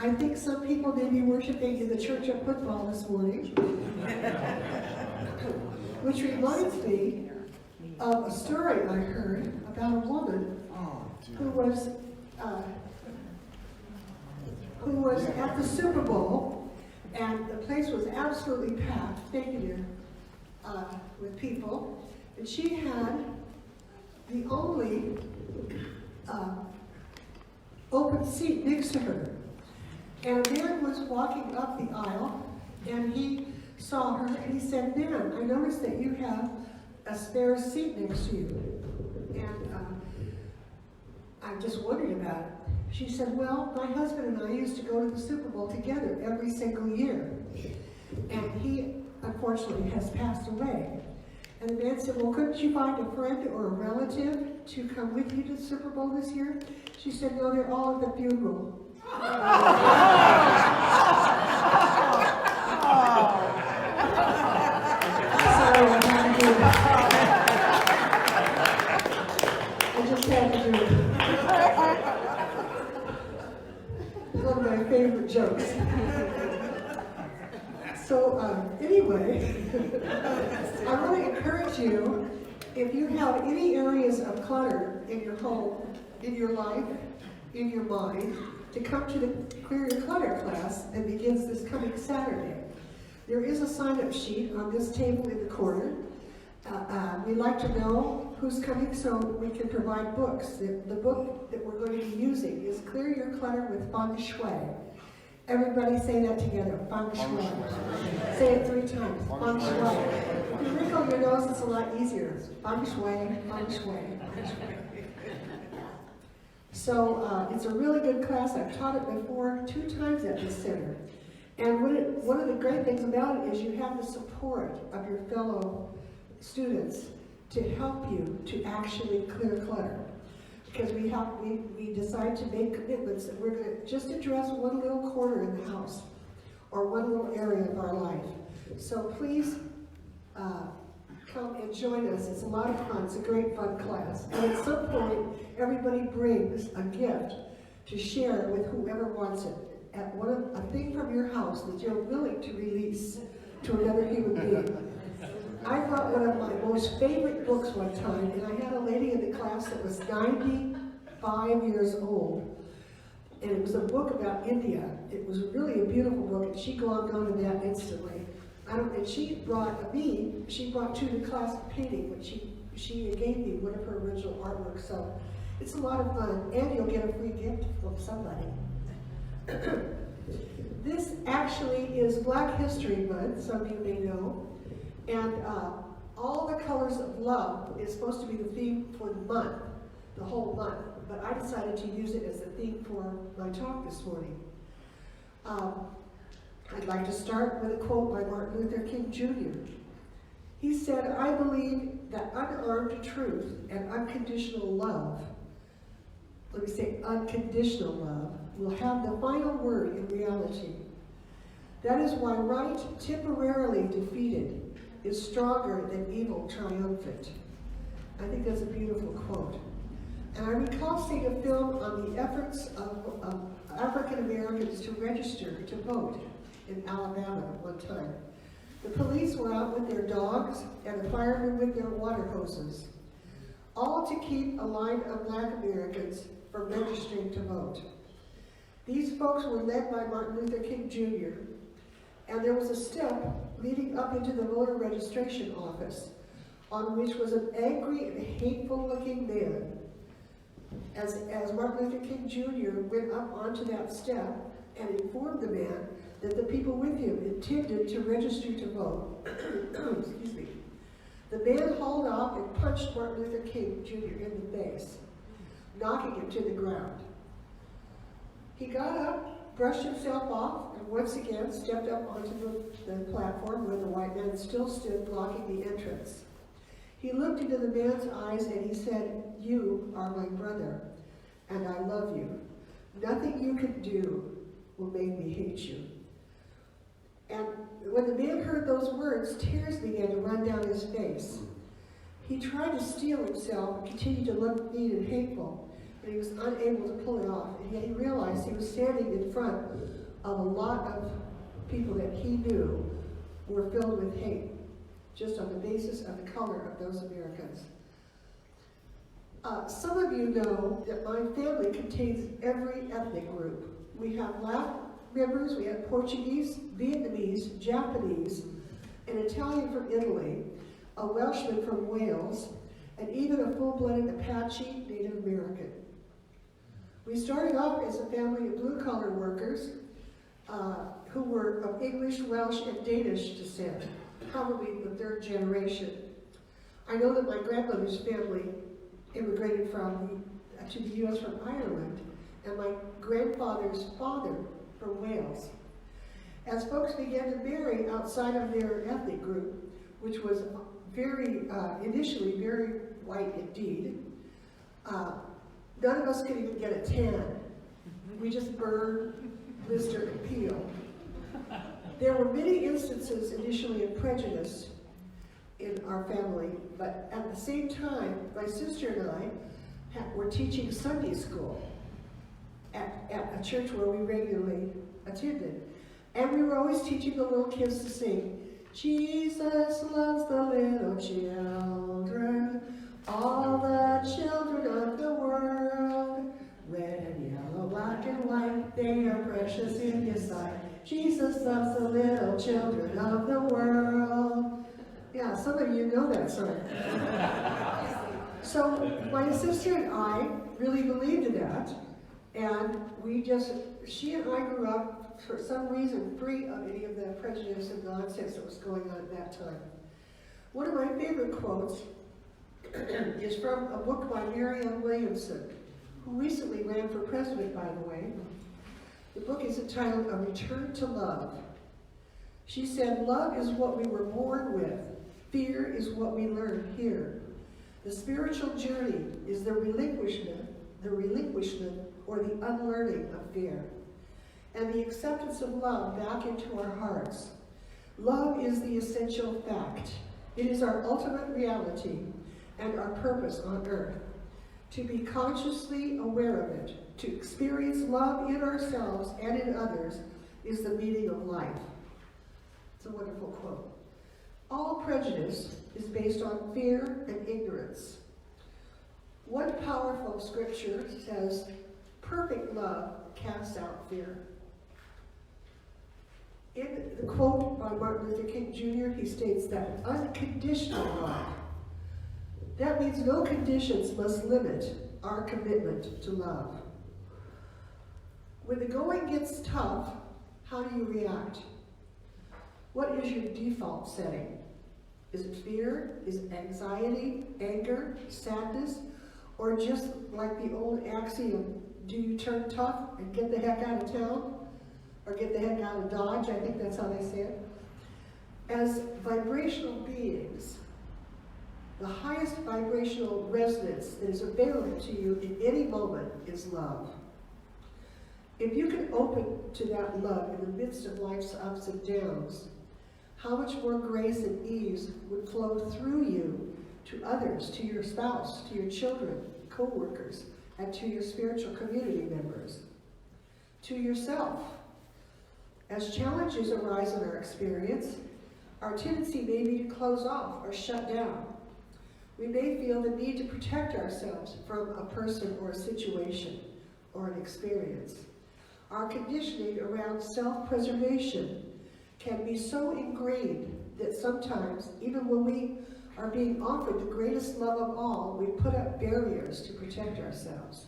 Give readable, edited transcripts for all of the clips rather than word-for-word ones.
I think some people may be worshiping in the church of football this morning. Which reminds me of a story I heard about a woman who was at the Super Bowl, and the place was absolutely packed, thinking with people, and she had the only open seat next to her. And a man was walking up the aisle, and he saw her, and he said, "Ma'am, I noticed that you have a spare seat next to you." And I'm just wondering about it. She said, "Well, my husband and I used to go to the Super Bowl together every single year. And he, unfortunately, has passed away." And the man said, "Well, couldn't you find a friend or a relative to come with you to the Super Bowl this year?" She said, "No, they're all at the funeral." Sorry, I had to do that. I just had to do it. It's one of my favorite jokes. So anyway, I want to encourage you, if you have any areas of clutter in your home, in your life, in your mind, to come to the Clear Your Clutter class that begins this coming Saturday. There is a sign-up sheet on this table in the corner. We'd like to know who's coming so we can provide books. The book that we're going to be using is Clear Your Clutter with Feng Shui. Everybody say that together, Feng Shui. Say it 3 times, Feng Shui. If you wrinkle your nose, it's a lot easier. Feng Shui, Feng Shui, Feng Shui. So it's a really good class. I've taught it before 2 times at this center. And one of the great things about it is you have the support of your fellow students to help you to actually clear clutter. Because we decide to make commitments that we're going to just address one little corner in the house or one little area of our life. So please come and join us. It's a lot of fun. It's a great fun class. And at some point, everybody brings a gift to share with whoever wants it. A thing from your house that you're willing to release to another human being. I brought one of my most favorite books one time, and I had a lady in the class that was 95 years old, and it was a book about India. It was really a beautiful book, and she glommed onto that instantly. And she brought 2 to the class of painting, which she gave me one of her original artwork. So it's a lot of fun, and you'll get a free gift from somebody. This actually is Black History Month, some of you may know, and all the colors of love is supposed to be the theme for the month, the whole month, but I decided to use it as the theme for my talk this morning. I'd like to start with a quote by Martin Luther King Jr. He said, "I believe that unarmed truth and unconditional love," let me say unconditional love, "will have the final word in reality. That is why right, temporarily defeated, is stronger than evil triumphant." I think that's a beautiful quote. And I recall seeing a film on the efforts of African Americans to register to vote in Alabama at one time. The police were out with their dogs and the firemen with their water hoses, all to keep a line of Black Americans from registering to vote. These folks were led by Martin Luther King Jr., and there was a step leading up into the voter registration office on which was an angry and hateful-looking man. As Martin Luther King Jr. went up onto that step and informed the man that the people with him intended to register to vote, excuse me, the man hauled off and punched Martin Luther King Jr. in the face, knocking him to the ground. He got up, brushed himself off, and once again stepped up onto the platform where the white man still stood blocking the entrance. He looked into the man's eyes and he said, "You are my brother, and I love you. Nothing you can do will make me hate you." And when the man heard those words, tears began to run down his face. He tried to steel himself and continue to look mean and hateful, but he was unable to pull it off. And yet he realized he was standing in front of a lot of people that he knew were filled with hate, just on the basis of the color of those Americans. Some of you know that my family contains every ethnic group. We have Black members, we have Portuguese, Vietnamese, Japanese, an Italian from Italy, a Welshman from Wales, and even a full-blooded Apache Native American. We started off as a family of blue-collar workers who were of English, Welsh, and Danish descent, probably the third generation. I know that my grandmother's family immigrated to the U.S. from Ireland, and my grandfather's father from Wales. As folks began to marry outside of their ethnic group, which was initially very white indeed, none of us could even get a tan. We just burn, blister, and peel. There were many instances initially of prejudice in our family, but at the same time, my sister and I were teaching Sunday school at a church where we regularly attended. And we were always teaching the little kids to sing, Jesus loves the little children, all the children of the world. Red and yellow, black and white, they are precious in his sight. Jesus loves the little children of the world. Yeah, some of you know that song. So my sister and I really believed in that, and she and I grew up, for some reason, free of any of the prejudice and nonsense that was going on at that time. One of my favorite quotes is from a book by Marianne Williamson, who recently ran for president, by the way. The book is entitled A Return to Love. She said, "Love is what we were born with. Fear is what we learn here. The spiritual journey is the relinquishment or the unlearning of fear, and the acceptance of love back into our hearts. Love is the essential fact. It is our ultimate reality and our purpose on earth. To be consciously aware of it, to experience love in ourselves and in others, is the meaning of life." It's a wonderful quote. All prejudice is based on fear and ignorance. One powerful scripture says, "Perfect love casts out fear." In the quote by Martin Luther King Jr., he states that unconditional love, that means no conditions must limit our commitment to love. When the going gets tough, how do you react? What is your default setting? Is it fear? Is it anxiety, anger, sadness? Or just like the old axiom, do you turn tough and get the heck out of town? Or get the heck out of Dodge? I think that's how they say it. As vibrational beings, the highest vibrational resonance that is available to you in any moment is love. If you can open to that love in the midst of life's ups and downs, how much more grace and ease would flow through you to others, to your spouse, to your children, co-workers, and to your spiritual community members, to yourself. As challenges arise in our experience, our tendency may be to close off or shut down. We may feel the need to protect ourselves from a person or a situation or an experience. Our conditioning around self-preservation can be so ingrained that sometimes, even when we are being offered the greatest love of all, we put up barriers to protect ourselves.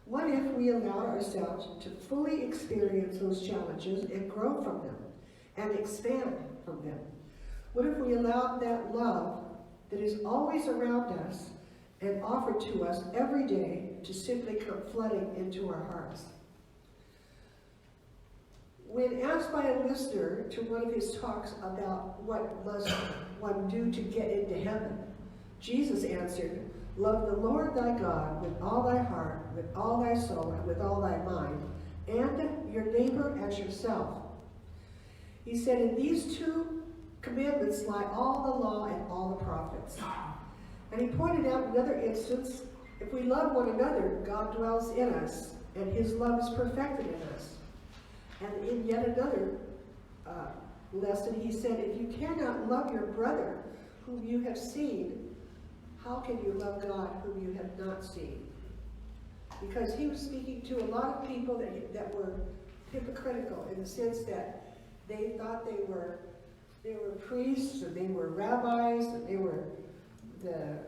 What if we allowed ourselves to fully experience those challenges and grow from them and expand from them? What if we allowed that love that is always around us and offered to us every day to simply come flooding into our hearts? When asked by a listener to one of his talks about what must one do to get into heaven, Jesus answered, "Love the Lord thy God with all thy heart, with all thy soul, and with all thy mind, and your neighbor as yourself." He said, "In these two commandments lie all the law and all the prophets." And he pointed out another instance If we love one another, God dwells in us, and his love is perfected in us. And in yet another lesson, he said, if you cannot love your brother whom you have seen, how can you love God whom you have not seen? Because he was speaking to a lot of people that were hypocritical in the sense that they thought they were priests, and they were rabbis, and they were the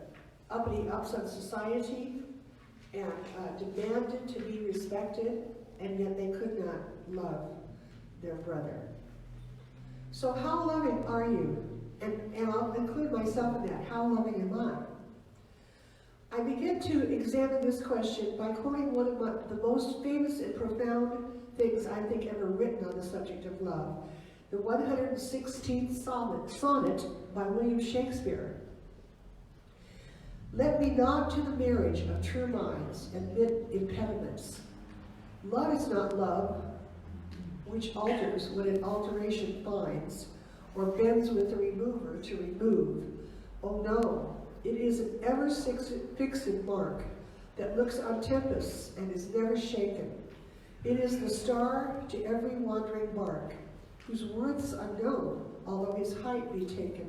uppity ups of society, and demanded to be respected, and yet they could not love their brother. So how loving are you? And I'll include myself in that. How loving am I? I begin to examine this question by quoting one of the most famous and profound things I think ever written on the subject of love, the 116th sonnet by William Shakespeare. Let me nod to the marriage of true minds and admit impediments. Love is not love, which alters when an alteration finds, or bends with the remover to remove. Oh no, it is an ever-fixed mark that looks on tempests and is never shaken. It is the star to every wandering bark, whose worth's unknown, although his height be taken.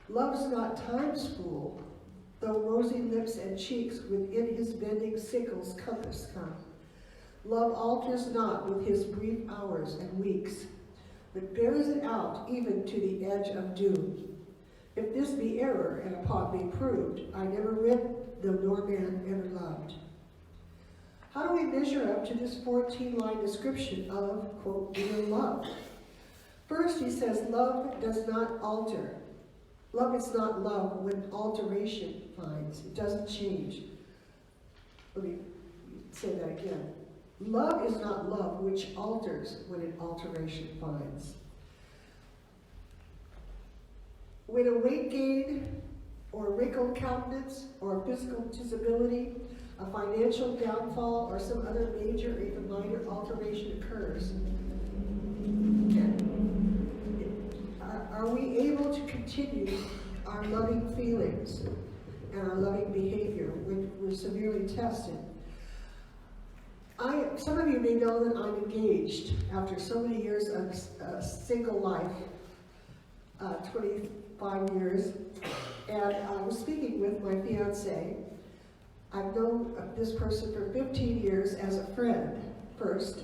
Love's not time's fool, though rosy lips and cheeks within his bending sickle's compass come. Love alters not with his brief hours and weeks, but bears it out even to the edge of doom. If this be error, and upon me proved, I never read, though nor man ever loved. How do we measure up to this 14-line description of, quote, real love? First, he says, love does not alter. Love is not love when alteration finds. It doesn't change. Let me say that again. Love is not love which alters when an alteration finds. When a weight gain, or a wrinkled countenance, or a physical disability, a financial downfall, or some other major or even minor alteration occurs, are we able to continue our loving feelings and our loving behavior when we're severely tested? Some of you may know that I'm engaged after so many years of single life, 25 years, and I was speaking with my fiance. I've known this person for 15 years as a friend first,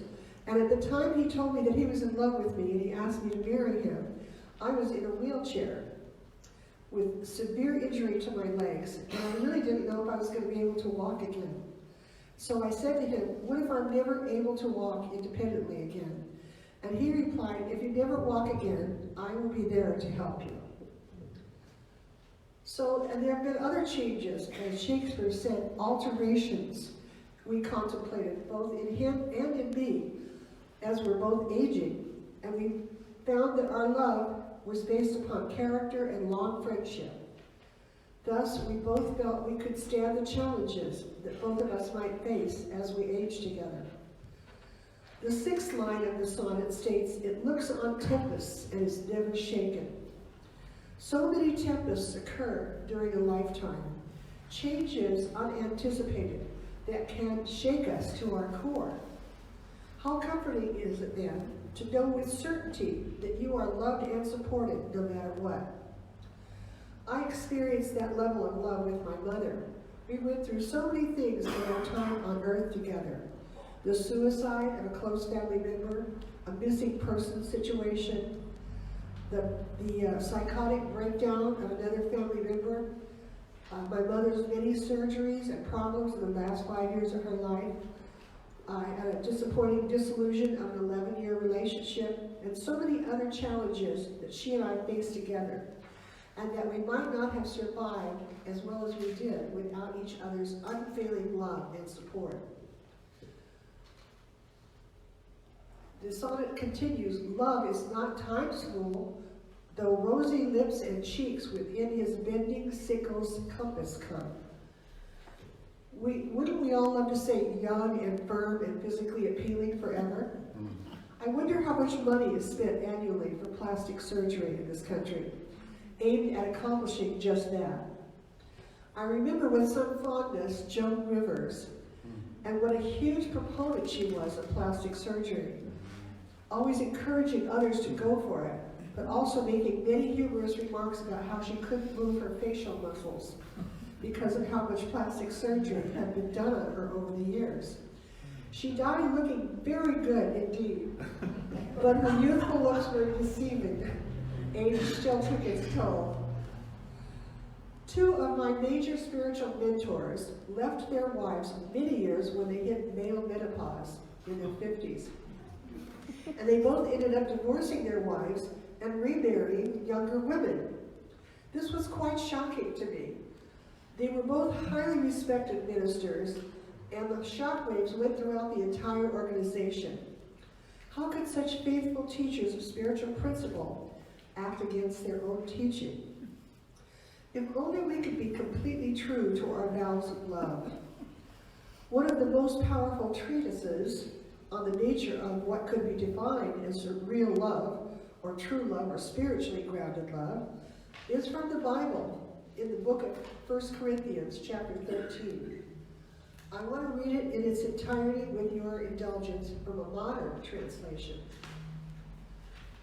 and at the time he told me that he was in love with me and he asked me to marry him, I was in a wheelchair with severe injury to my legs, and I really didn't know if I was going to be able to walk again. So I said to him, what if I'm never able to walk independently again? And he replied, if you never walk again, I will be there to help you. So, and there have been other changes, as Shakespeare said, alterations we contemplated, both in him and in me, as we're both aging. And we found that our love was based upon character and long friendship. Thus, we both felt we could stand the challenges that both of us might face as we age together. The 6th line of the sonnet states, it looks on tempests and is never shaken. So many tempests occur during a lifetime, changes unanticipated that can shake us to our core. How comforting is it then to know with certainty that you are loved and supported no matter what? I experienced that level of love with my mother. We went through so many things in our time on earth together. The suicide of a close family member, a missing person situation, the psychotic breakdown of another family member, my mother's many surgeries and problems in the last 5 years of her life, a disappointing dissolution of an 11-year relationship, and so many other challenges that she and I faced together, and that we might not have survived as well as we did without each other's unfailing love and support. The sonnet continues, love is not time's fool, though rosy lips and cheeks within his bending sickle's compass come. Wouldn't we all love to say young and firm and physically appealing forever? I wonder how much money is spent annually for plastic surgery in this country, aimed at accomplishing just that. I remember with some fondness Joan Rivers, and what a huge proponent she was of plastic surgery, always encouraging others to go for it, but also making many humorous remarks about how she couldn't move her facial muscles because of how much plastic surgery had been done on her over the years. She died looking very good indeed, but her youthful looks were deceiving. Age still took its toll. Two of my major spiritual mentors left their wives many years when they hit male menopause in their 50s. And they both ended up divorcing their wives and remarrying younger women. This was quite shocking to me. They were both highly respected ministers, and the shockwaves went throughout the entire organization. How could such faithful teachers of spiritual principle act against their own teaching? If only we could be completely true to our vows of love. One of the most powerful treatises on the nature of what could be defined as real love, or true love, or spiritually grounded love, is from the Bible, in the book of 1 Corinthians, chapter 13. I want to read it in its entirety with your indulgence from a modern translation.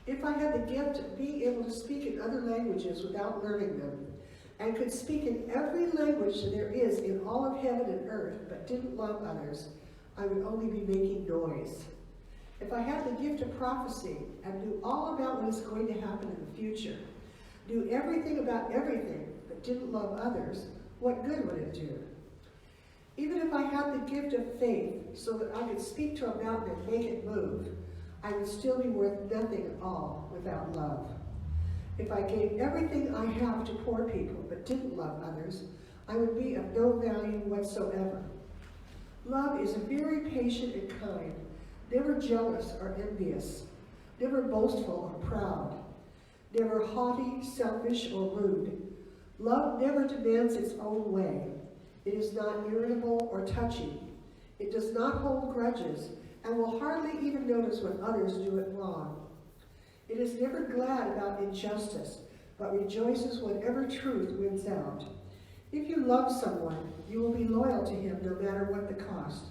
If I had the gift of being able to speak in other languages without learning them, and could speak in every language there is in all of heaven and earth, but didn't love others, I would only be making noise. If I had the gift of prophecy and knew all about what is going to happen in the future, knew everything about everything, but didn't love others, what good would it do? Even if I had the gift of faith so that I could speak to a mountain and make it move, I would still be worth nothing at all without love. If I gave everything I have to poor people but didn't love others, I would be of no value whatsoever. Love is very patient and kind, never jealous or envious, never boastful or proud, never haughty, selfish, or rude. Love never demands its own way. It is not irritable or touchy. It does not hold grudges and will hardly even notice when others do it wrong. It is never glad about injustice, but rejoices whenever truth wins out. If you love someone, you will be loyal to him no matter what the cost.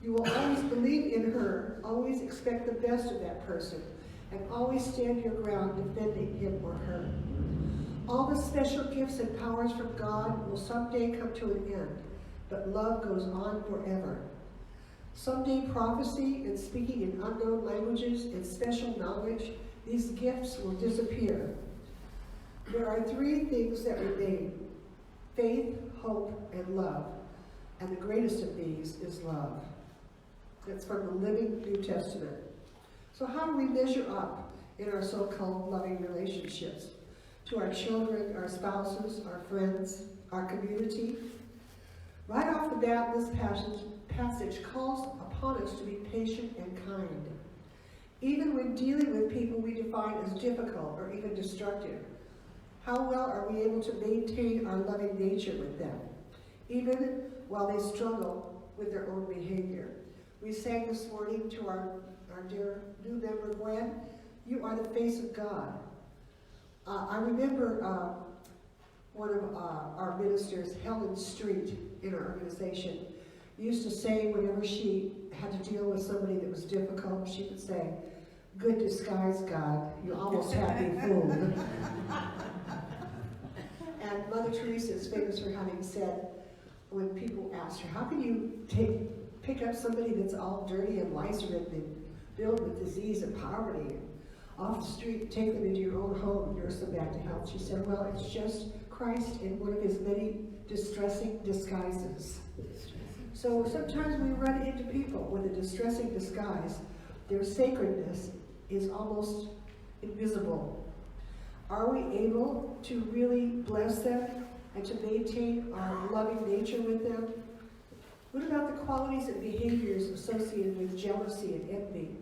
You will always believe in her, always expect the best of that person, and always stand your ground defending him or her. All the special gifts and powers from God will someday come to an end, but love goes on forever. Someday prophecy and speaking in unknown languages and special knowledge, these gifts will disappear. There are three things that remain: faith, hope, and love. And the greatest of these is love. That's from the Living New Testament. So how do we measure up in our so-called loving relationships? To our children, our spouses, our friends, our community? Right off the bat, this passage calls upon us to be patient and kind. Even when dealing with people we define as difficult or even destructive, how well are we able to maintain our loving nature with them, even while they struggle with their own behavior? We sang this morning to our dear new member, Gwen, "You are the face of God." I remember one of our ministers, Helen Street, in our organization, used to say whenever she had to deal with somebody that was difficult, she would say, "Good disguise, God, you almost had me fooled." And Mother Teresa is famous for having said, when people asked her, "How can you pick up somebody that's all dirty and lice-ridden and filled with disease and poverty, and off the street and take them into your own home and nurse them back to health?" She said, "Well, it's just Christ in one of his many distressing disguises." So sometimes we run into people with a distressing disguise. Their sacredness is almost invisible. Are we able to really bless them and to maintain our loving nature with them? What about the qualities and behaviors associated with jealousy and envy?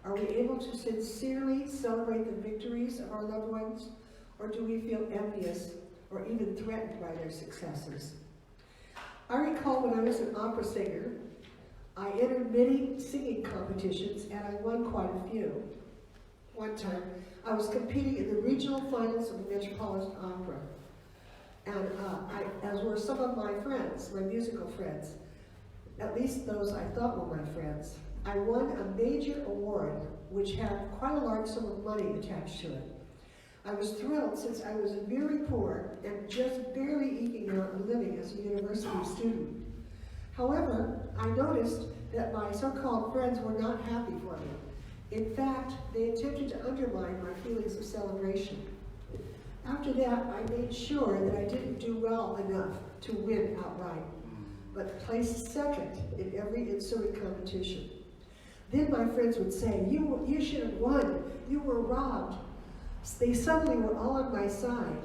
Are we able to sincerely celebrate the victories of our loved ones, or do we feel envious or even threatened by their successes? I recall when I was an opera singer, I entered many singing competitions and I won quite a few. One time, I was competing in the regional finals of the Metropolitan Opera. And as were some of my friends, my musical friends, at least those I thought were my friends. I won a major award which had quite a large sum of money attached to it. I was thrilled since I was very poor and just barely eking out a living as a university student. However, I noticed that my so-called friends were not happy for me. In fact, they attempted to undermine my feelings of celebration. After that, I made sure that I didn't do well enough to win outright, but placed second in every ensuing competition. Then my friends would say, you should have won, you were robbed. They suddenly were all on my side.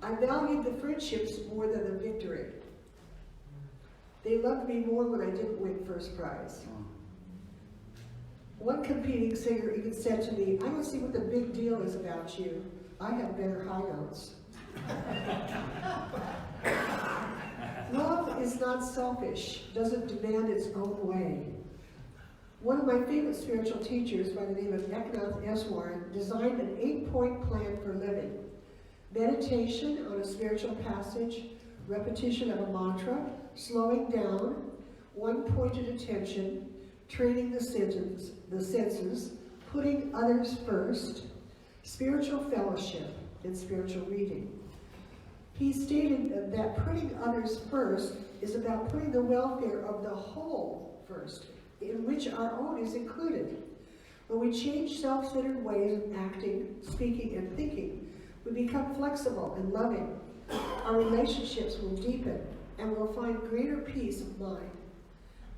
I valued the friendships more than the victory. They loved me more when I didn't win first prize. One competing singer even said to me, I don't see what the big deal is about you. I have better high notes. Love is not selfish, doesn't demand its own way. One of my favorite spiritual teachers by the name of Kathleen Speaks designed an 8-point plan for living. Meditation on a spiritual passage, repetition of a mantra, slowing down, one-pointed attention, training the senses, putting others first, spiritual fellowship, and spiritual reading. He stated that putting others first is about putting the welfare of the whole first, in which our own is included. When we change self-centered ways of acting, speaking, and thinking, we become flexible and loving. Our relationships will deepen, and we'll find greater peace of mind.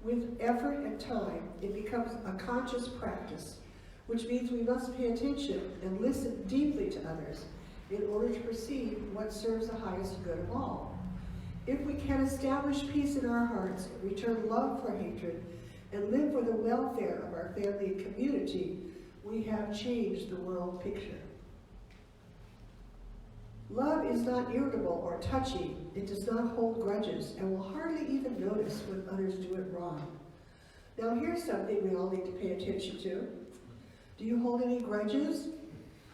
With effort and time, it becomes a conscious practice, which means we must pay attention and listen deeply to others in order to perceive what serves the highest good of all. If we can establish peace in our hearts, return love for hatred, and live for the welfare of our family and community, we have changed the world picture. Love is not irritable or touchy. It does not hold grudges and will hardly even notice when others do it wrong. Now here's something we all need to pay attention to. Do you hold any grudges?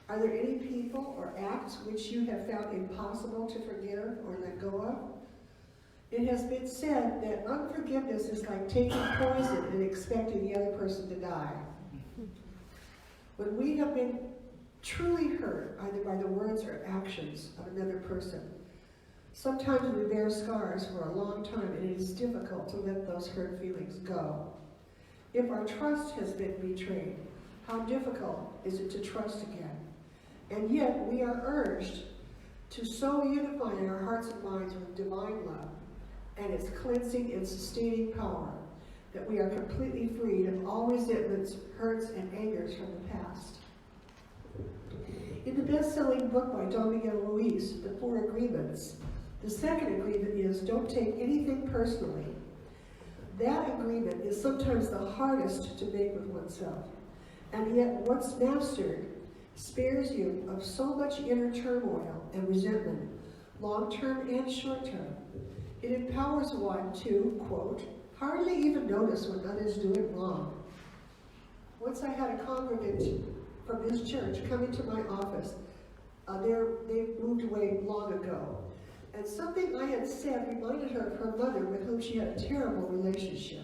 Are there any people or acts which you have found impossible to forgive or let go of? It has been said that unforgiveness is like taking poison and expecting the other person to die. When we have been truly hurt, either by the words or actions of another person, sometimes we bear scars for a long time, and it is difficult to let those hurt feelings go. If our trust has been betrayed, how difficult is it to trust again? And yet we are urged to so unify our hearts and minds with divine love and its cleansing and sustaining power that we are completely freed of all resentments, hurts, and angers from the past. In the best-selling book by Don Miguel Ruiz, The 4 Agreements, the second agreement is don't take anything personally. That agreement is sometimes the hardest to make with oneself, and yet once mastered, spares you of so much inner turmoil and resentment, long-term and short-term. It empowers one to, quote, hardly even notice when others do it wrong. Once I had a congregant from this church come into my office. They moved away long ago. And something I had said reminded her of her mother, with whom she had a terrible relationship.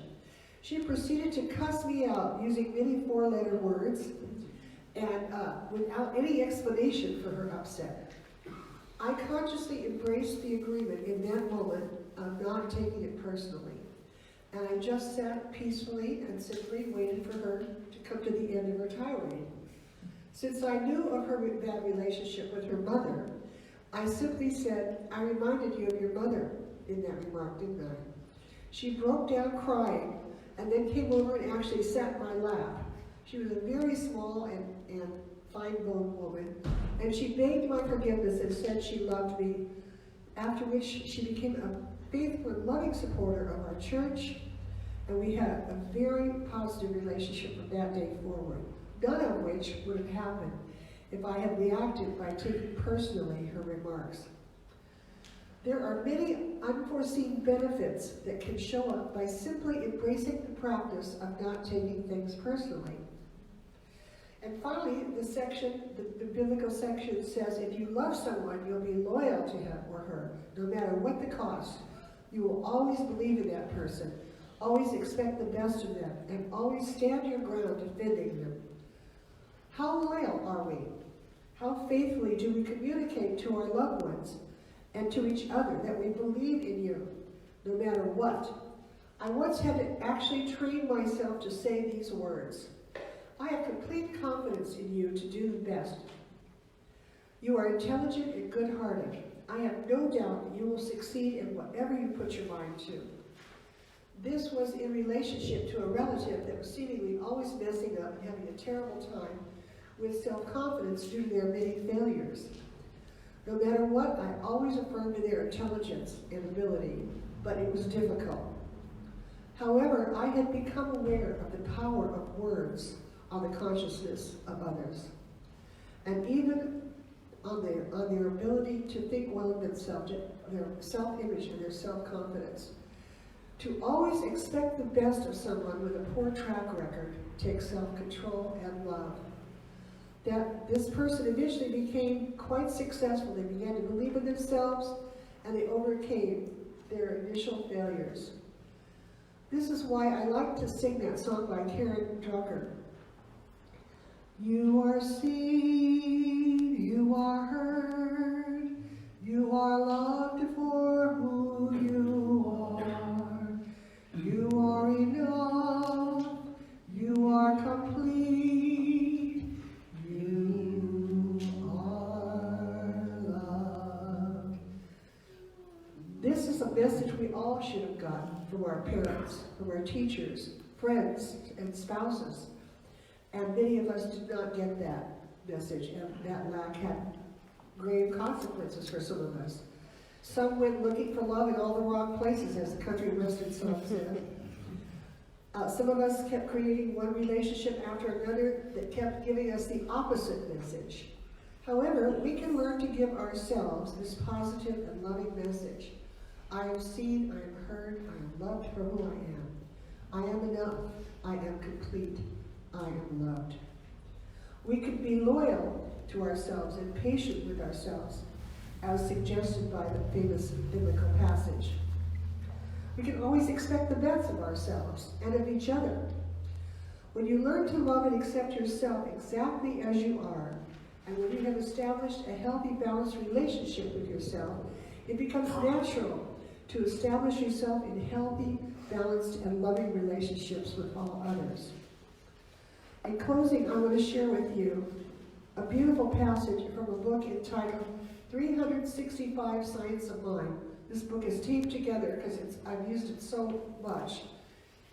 She proceeded to cuss me out using many 4-letter words and without any explanation for her upset. I consciously embraced the agreement in that moment of not taking it personally. And I just sat peacefully and simply waited for her to come to the end of her tirade. Since I knew of her bad relationship with her mother, I simply said, I reminded you of your mother in that remark, didn't I? She broke down crying and then came over and actually sat in my lap. She was a very small and fine-boned woman, and she begged my forgiveness and said she loved me, after which she became a faithful and loving supporter of our church, and we had a very positive relationship from that day forward, none of which would have happened if I had reacted by taking personally her remarks. There are many unforeseen benefits that can show up by simply embracing the practice of not taking things personally. And finally, the biblical section says, if you love someone, you'll be loyal to him or her, no matter what the cost. You will always believe in that person, always expect the best of them, and always stand your ground defending them. How loyal are we? How faithfully do we communicate to our loved ones and to each other that we believe in you, no matter what? I once had to actually train myself to say these words. I have complete confidence in you to do the best. You are intelligent and good-hearted. I have no doubt that you will succeed in whatever you put your mind to. This was in relationship to a relative that was seemingly always messing up and having a terrible time with self-confidence due to their many failures. No matter what, I always affirmed their intelligence and ability, but it was difficult. However, I had become aware of the power of words on the consciousness of others, and even on their ability to think well of themselves, their self-image and their self-confidence. To always expect the best of someone with a poor track record takes self-control and love. That this person eventually became quite successful. They began to believe in themselves, and they overcame their initial failures. This is why I like to sing that song by Karen Drucker. You are seen, you are heard, you are loved for who you are. You are enough, you are complete, you are loved. This is a message we all should have gotten from our parents, from our teachers, friends, and spouses. And many of us did not get that message, and that lack had grave consequences for some of us. Some went looking for love in all the wrong places, as the country western song said. Some of us kept creating one relationship after another that kept giving us the opposite message. However, we can learn to give ourselves this positive and loving message. I am seen, I am heard, I am loved for who I am. I am enough, I am complete. I am loved. We can be loyal to ourselves and patient with ourselves, as suggested by the famous biblical passage. We can always expect the best of ourselves and of each other. When you learn to love and accept yourself exactly as you are, and when you have established a healthy, balanced relationship with yourself, it becomes natural to establish yourself in healthy, balanced, and loving relationships with all others. In closing, I want to share with you a beautiful passage from a book entitled 365 Signs of Mind. This book is taped together because I've used it so much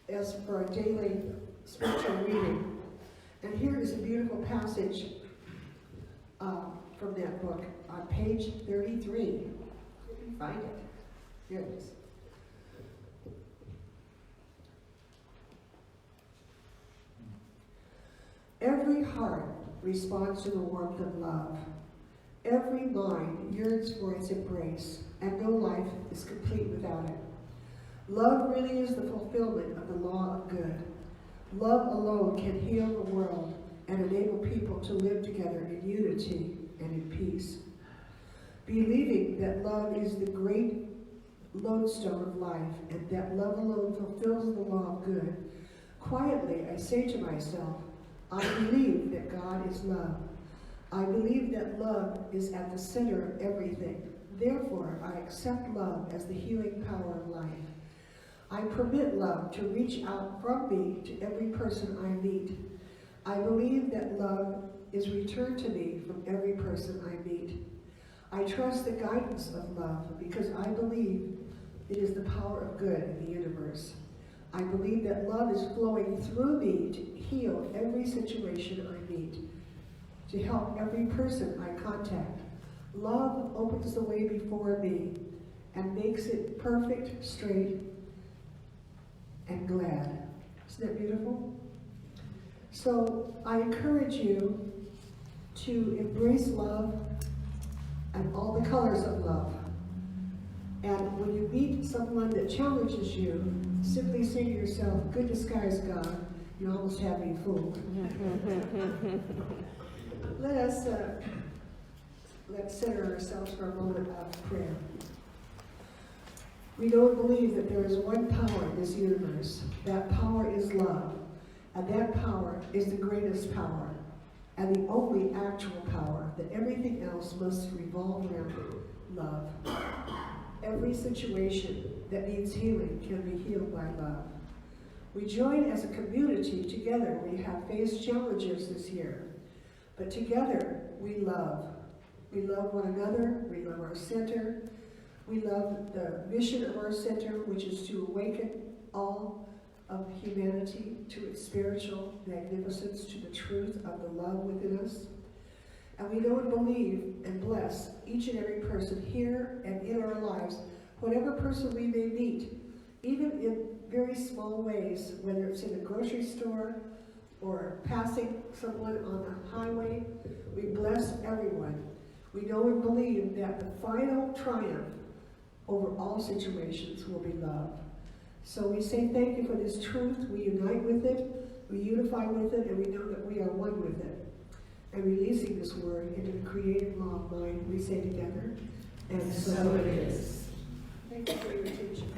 as for a daily spiritual reading. And here is a beautiful passage from that book on page 33. You can find it. Here it is. Every heart responds to the warmth of love. Every mind yearns for its embrace, and no life is complete without it. Love really is the fulfillment of the law of good. Love alone can heal the world and enable people to live together in unity and in peace. Believing that love is the great lodestone of life and that love alone fulfills the law of good, quietly I say to myself, I believe that God is love. I believe that love is at the center of everything. Therefore, I accept love as the healing power of life. I permit love to reach out from me to every person I meet. I believe that love is returned to me from every person I meet. I trust the guidance of love because I believe it is the power of good in the universe. I believe that love is flowing through me to heal every situation I meet, to help every person I contact. Love opens the way before me and makes it perfect, straight, and glad. Isn't that beautiful? So I encourage you to embrace love and all the colors of love. And when you meet someone that challenges you, simply say to yourself, good disguise, God, You almost have me fooled. Let us let's center ourselves for a moment of prayer. We know and believe that there is one power in this universe. That power is love. And that power is the greatest power and the only actual power, that everything else must revolve around love. Every situation that needs healing can be healed by love. We join as a community together. We have faced challenges this year, but together we love. We love one another. We love our center. We love the mission of our center, which is to awaken all of humanity to its spiritual magnificence, to the truth of the love within us. And we know and believe and bless each and every person here and in our lives, whatever person we may meet, even in very small ways, whether it's in a grocery store or passing someone on the highway. We bless everyone. We know and believe that the final triumph over all situations will be love. So we say thank you for this truth. We unite with it, we unify with it, and we know that we are one with it. And releasing this word into the creative law of mind, we say together, and so it is. Thank you for your attention.